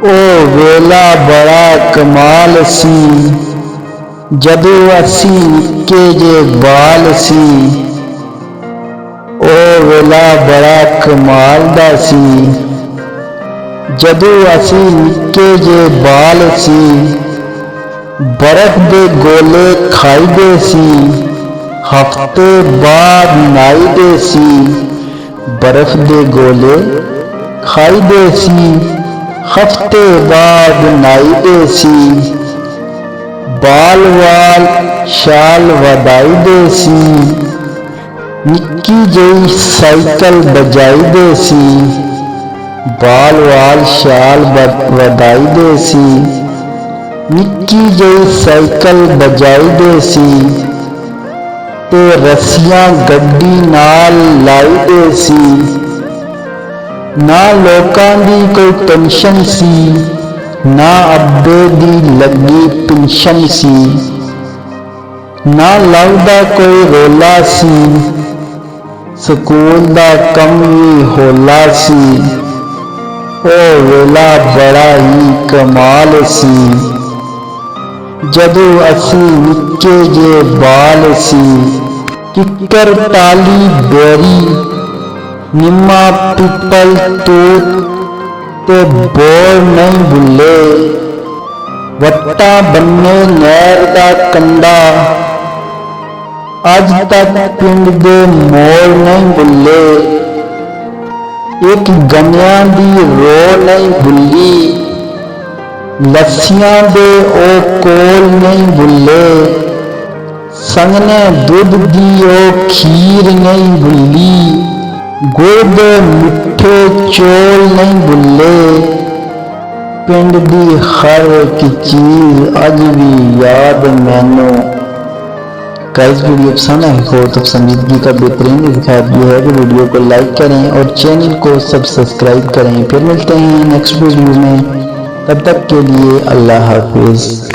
ओ वेला बड़ा कमाल सी, जदों असी निक्के जे बाल सी। ओ वेला बड़ा कमाल दा सी, जदों असी निक्के जे बाल सी। बर्फ दे गोले खाईदे सी, हफ्ते बाद नाईदे सी। बर्फ दे गोले खाईदे सी, हफ्ते बाद नाईदे सी। बाल वाल शाल वधाईदे सी, निक्की जही साइकिल बजाईदे सी। बाल वाल शाल वधाईदे सी, निक्की जही साइकिल बजाईदे सी। ते रस्सियां गड्डी नाल लाईदे सी। ना लोकां दी कोई टेंशन सी, ना अब्बे दी लगी पेंशन सी। ना लगदा कोई रोला सी, स्कूल दा कम भी होला सी। ओ वेला बड़ा ही कमाल सी, जदों असी निक्के जे बाल सी। किक्कर टाली बेरी, निम्मा पिपल तूत ते बोर नहीं भुले। वट्टा बन्ने नहर दा कंडा, अज तक पिंड दे मोड़ नहीं भुले। एक गन्नियां दी रो नहीं भुली, लस्सियां दे ओ कोल नहीं भुले। संगने दुध दी ओ खीर नहीं भुली, गुड़ दे मिठे चौल नहीं भुले। पिंड दी हर एक चीज अज भी याद मैनू। गाइस वीडियो पसंद आई हो तो पसंदीदगी का बेहतरीन इंतखाब ये है कि वीडियो को लाइक करें और चैनल को सब्सक्राइब करें। फिर मिलते हैं नेक्स्ट वीडियो में, तब तक के लिए अल्लाह हाफिज।